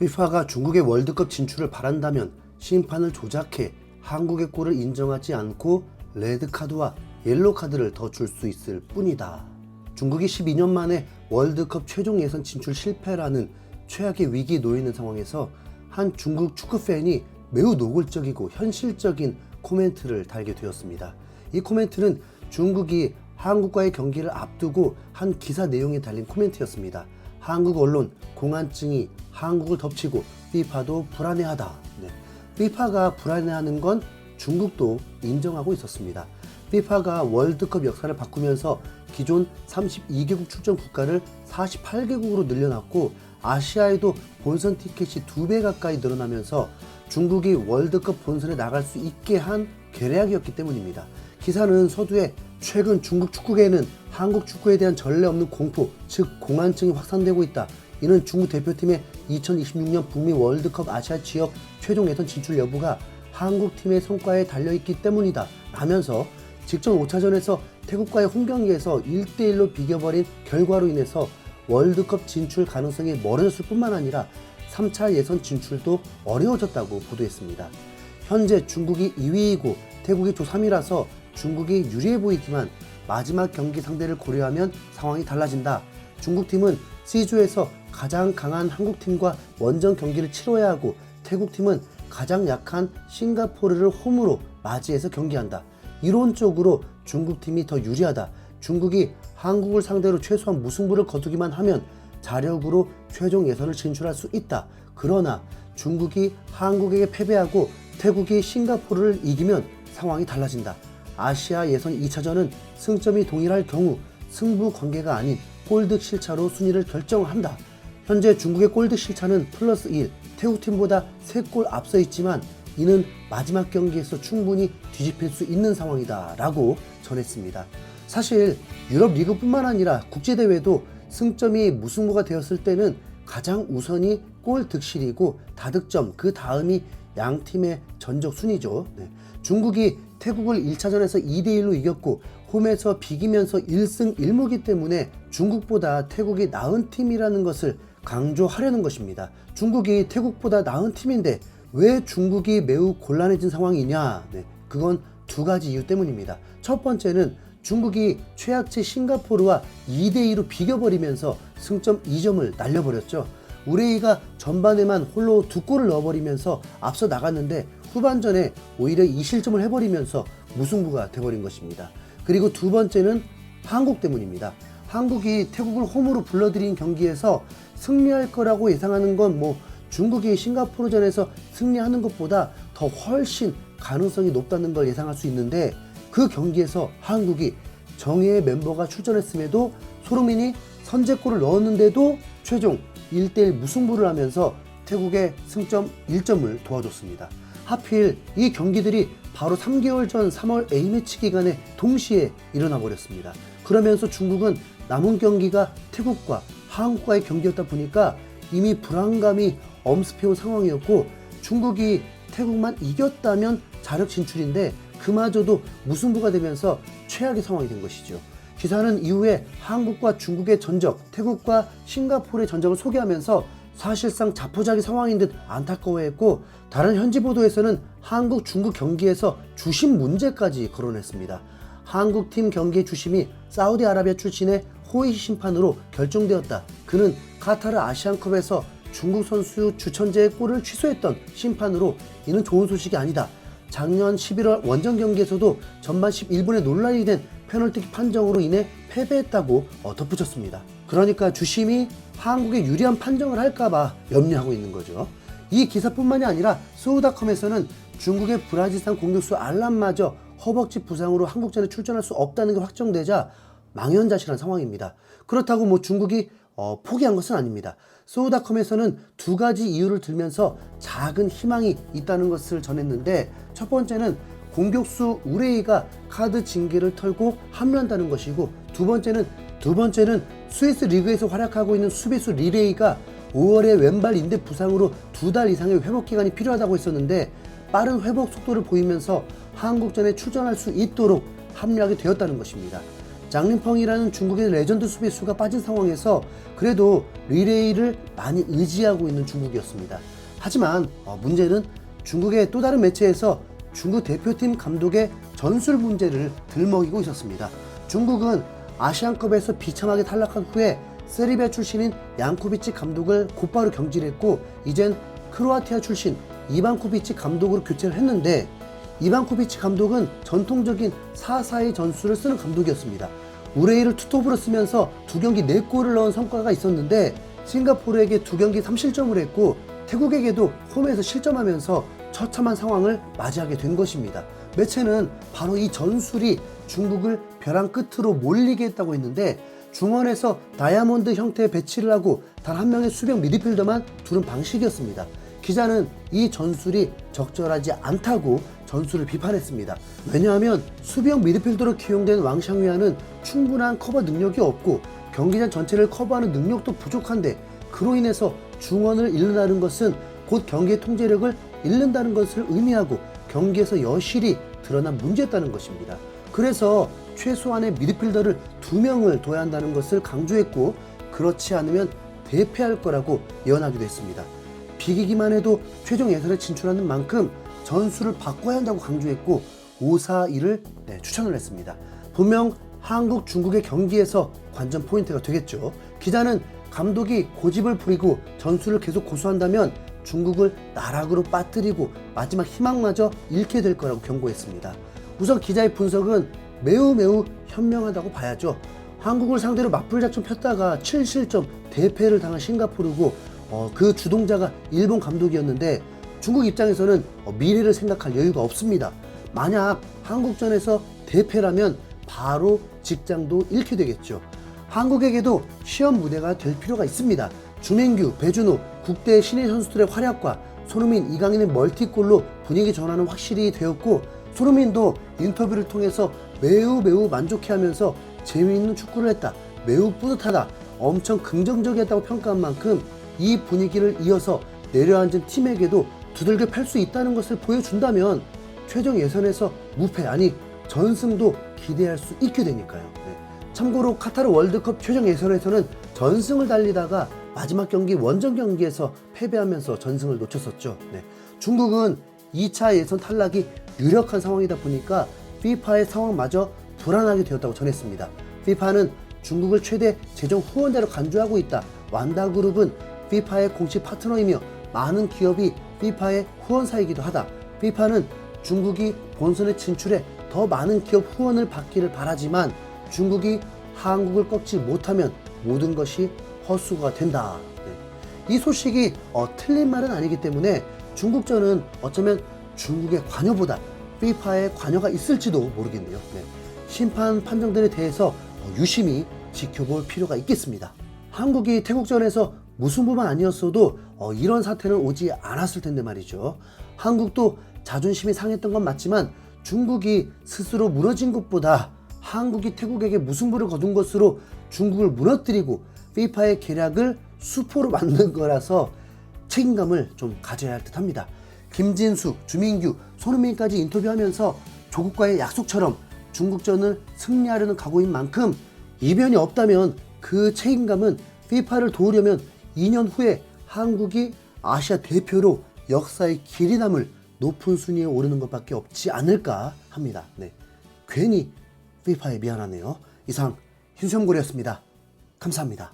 FIFA가 중국의 월드컵 진출을 바란다면 심판을 조작해 한국의 골을 인정하지 않고 레드카드와 옐로카드를 더 줄 수 있을 뿐이다. 중국이 12년 만에 월드컵 최종 예선 진출 실패라는 최악의 위기에 놓여 있는 상황에서 한 중국 축구팬이 매우 노골적이고 현실적인 코멘트를 달게 되었습니다. 이 코멘트는 중국이 한국과의 경기를 앞두고 한 기사 내용에 달린 코멘트였습니다. 한국 언론, 공안증이 한국을 덮치고 FIFA도 불안해하다. FIFA가 불안해하는 건 중국도 인정하고 있었습니다. FIFA가 월드컵 역사를 바꾸면서 기존 32개국 출전 국가를 48개국으로 늘려놨고 아시아에도 본선 티켓이 2배 가까이 늘어나면서 중국이 월드컵 본선에 나갈 수 있게 한 계략이었기 때문입니다. 기사는 서두에 최근 중국 축구계에는 한국 축구에 대한 전례 없는 공포, 즉 공안증이 확산되고 있다. 이는 중국 대표팀의 2026년 북미 월드컵 아시아 지역 최종 예선 진출 여부가 한국팀의 성과에 달려있기 때문이다 라면서 직전 5차전에서 태국과의 홈경기에서 1대1로 비겨버린 결과로 인해서 월드컵 진출 가능성이 멀어졌을 뿐만 아니라 3차 예선 진출도 어려워졌다고 보도했습니다. 현재 중국이 2위이고 태국이 조 3위라서 중국이 유리해 보이지만 마지막 경기 상대를 고려하면 상황이 달라진다. 중국팀은 C조에서 가장 강한 한국팀과 원정 경기를 치러야 하고 태국팀은 가장 약한 싱가포르를 홈으로 맞이해서 경기한다. 이론적으로 중국팀이 더 유리하다. 중국이 한국을 상대로 최소한 무승부를 거두기만 하면 자력으로 최종 예선을 진출할 수 있다. 그러나 중국이 한국에게 패배하고 태국이 싱가포르를 이기면 상황이 달라진다. 아시아 예선 2차전은 승점이 동일할 경우 승부 관계가 아닌 골득 실차로 순위를 결정한다. 현재 중국의 골득 실차는 플러스 1, 태국팀보다 3골 앞서 있지만 이는 마지막 경기에서 충분히 뒤집힐 수 있는 상황이다 라고 전했습니다. 사실 유럽 리그뿐만 아니라 국제대회도 승점이 무승부가 되었을 때는 가장 우선이 골 득실이고 다득점, 그 다음이 양팀의 전적 순위죠. 중국이 태국을 1차전에서 2대1로 이겼고 홈에서 비기면서 1승 1무기 때문에 중국보다 태국이 나은 팀이라는 것을 강조하려는 것입니다. 중국이 태국보다 나은 팀인데 왜 중국이 매우 곤란해진 상황이냐? 그건 두 가지 이유 때문입니다. 첫 번째는 중국이 최악체 싱가포르와 2대2로 비겨버리면서 승점 2점을 날려버렸죠. 우레이가 전반에만 홀로 2골을 넣어버리면서 앞서 나갔는데 후반전에 오히려 2실점을 해버리면서 무승부가 돼버린 것입니다. 그리고 두 번째는 한국 때문입니다. 한국이 태국을 홈으로 불러들인 경기에서 승리할 거라고 예상하는 건 중국이 싱가포르전에서 승리하는 것보다 더 훨씬 가능성이 높다는 걸 예상할 수 있는데 그 경기에서 한국이 정예의 멤버가 출전했음에도 손흥민이 선제골을 넣었는데도 최종 1대1 무승부를 하면서 태국의 승점 1점을 도와줬습니다. 하필 이 경기들이 바로 3개월 전 3월 A매치 기간에 동시에 일어나 버렸습니다. 그러면서 중국은 남은 경기가 태국과 한국과의 경기였다 보니까 이미 불안감이 엄습해온 상황이었고 중국이 태국만 이겼다면 자력 진출인데 그마저도 무승부가 되면서 최악의 상황이 된 것이죠. 기사는 이후에 한국과 중국의 전적, 태국과 싱가포르의 전적을 소개하면서 사실상 자포자기 상황인 듯 안타까워했고 다른 현지 보도에서는 한국, 중국 경기에서 주심 문제까지 거론했습니다. 한국팀 경기의 주심이 사우디아라비아 출신의 호이 심판으로 결정되었다. 그는 카타르 아시안컵에서 중국 선수 주천재의 골을 취소했던 심판으로 이는 좋은 소식이 아니다. 작년 11월 원정 경기에서도 전반 11분에 논란이 된 페널티킥 판정으로 인해 패배했다고 덧붙였습니다. 그러니까 주심이 한국에 유리한 판정을 할까봐 염려하고 있는 거죠. 이 기사뿐만이 아니라 소우닷컴에서는 중국의 브라질산 공격수 알란마저 허벅지 부상으로 한국전에 출전할 수 없다는 게 확정되자 망연자실한 상황입니다. 그렇다고 중국이 포기한 것은 아닙니다. 소우닷컴에서는 두 가지 이유를 들면서 작은 희망이 있다는 것을 전했는데 첫 번째는 공격수 우레이가 카드 징계를 털고 합류한다는 것이고 두 번째는 스위스 리그에서 활약하고 있는 수비수 리레이가 5월에 왼발 인대 부상으로 2달 이상의 회복 기간이 필요하다고 했었는데 빠른 회복 속도를 보이면서 한국전에 출전할 수 있도록 합류하게 되었다는 것입니다. 장린펑이라는 중국의 레전드 수비수가 빠진 상황에서 그래도 리레이를 많이 의지하고 있는 중국이었습니다. 하지만 문제는 중국의 또 다른 매체에서 중국 대표팀 감독의 전술 문제를 들먹이고 있었습니다. 중국은 아시안컵에서 비참하게 탈락한 후에 세르비아 출신인 양코비치 감독을 곧바로 경질했고 이젠 크로아티아 출신 이반코비치 감독으로 교체를 했는데 이반코비치 감독은 전통적인 4-4-2 전술을 쓰는 감독이었습니다. 우레이를 투톱으로 쓰면서 2경기 4골을 넣은 성과가 있었는데 싱가포르에게 2경기 3실점을 했고 태국에게도 홈에서 실점하면서 처참한 상황을 맞이하게 된 것입니다. 매체는 바로 이 전술이 중국을 벼랑 끝으로 몰리게 했다고 했는데 중원에서 다이아몬드 형태의 배치를 하고 단 한 명의 수비형 미드필더만 두는 방식이었습니다. 기자는 이 전술이 적절하지 않다고 전술을 비판했습니다. 왜냐하면 수비형 미드필더로 기용된 왕샹휘아는 충분한 커버 능력이 없고 경기장 전체를 커버하는 능력도 부족한데 그로 인해서 중원을 잃는다는 것은 곧 경기의 통제력을 잃는다는 것을 의미하고 경기에서 여실히 드러난 문제였다는 것입니다. 그래서 최소한의 미드필더를 2명을 둬야 한다는 것을 강조했고 그렇지 않으면 대패할 거라고 예언하기도 했습니다. 비기기만 해도 최종 예선에 진출하는 만큼 전술을 바꿔야 한다고 강조했고 5-4-2를 추천을 했습니다. 분명 한국, 중국의 경기에서 관전 포인트가 되겠죠. 기자는 감독이 고집을 부리고 전술을 계속 고수한다면 중국을 나락으로 빠뜨리고 마지막 희망마저 잃게 될 거라고 경고했습니다. 우선 기자의 분석은 매우 현명하다고 봐야죠. 한국을 상대로 맞불 작전 폈다가 7실점 대패를 당한 싱가포르고 그 주동자가 일본 감독이었는데 중국 입장에서는 미래를 생각할 여유가 없습니다. 만약 한국전에서 대패라면 바로 직장도 잃게 되겠죠. 한국에게도 시험 무대가 될 필요가 있습니다. 주민규, 배준호, 국대 신인 선수들의 활약과 손흥민, 이강인의 멀티골로 분위기 전환은 확실히 되었고 손흥민도 인터뷰를 통해서 매우 만족해하면서 재미있는 축구를 했다, 매우 뿌듯하다, 엄청 긍정적이었다고 평가한 만큼 이 분위기를 이어서 내려앉은 팀에게도 두들겨 팰 수 있다는 것을 보여준다면 최종 예선에서 무패 아니 전승도 기대할 수 있게 되니까요. 참고로 카타르 월드컵 최종 예선에서는 전승을 달리다가 마지막 경기 원정 경기에서 패배하면서 전승을 놓쳤었죠. 중국은 2차 예선 탈락이 유력한 상황이다 보니까 FIFA의 상황마저 불안하게 되었다고 전했습니다. FIFA는 중국을 최대 재정 후원자로 간주하고 있다. 완다그룹은 FIFA의 공식 파트너이며 많은 기업이 FIFA의 후원사이기도 하다. FIFA는 중국이 본선에 진출해 더 많은 기업 후원을 받기를 바라지만 중국이 한국을 꺾지 못하면 모든 것이 헛수고가 된다. 이 소식이 틀린 말은 아니기 때문에 중국전은 어쩌면 중국의 관여보다 FIFA의 관여가 있을지도 모르겠네요. 심판 판정들에 대해서 유심히 지켜볼 필요가 있겠습니다. 한국이 태국전에서 무승부만 아니었어도 이런 사태는 오지 않았을 텐데 말이죠. 한국도 자존심이 상했던 건 맞지만 중국이 스스로 무너진 것보다 한국이 태국에게 무승부를 거둔 것으로 중국을 무너뜨리고 FIFA의 계략을 수포로 만든 거라서 책임감을 좀 가져야 할 듯합니다. 김진수, 주민규, 손흥민까지 인터뷰하면서 조국과의 약속처럼 중국전을 승리하려는 각오인 만큼 이변이 없다면 그 책임감은 FIFA를 도우려면 2년 후에 한국이 아시아 대표로 역사의 길이 남을 높은 순위에 오르는 것밖에 없지 않을까 합니다. 괜히 FIFA에 미안하네요. 이상 흰수염고래였습니다. 감사합니다.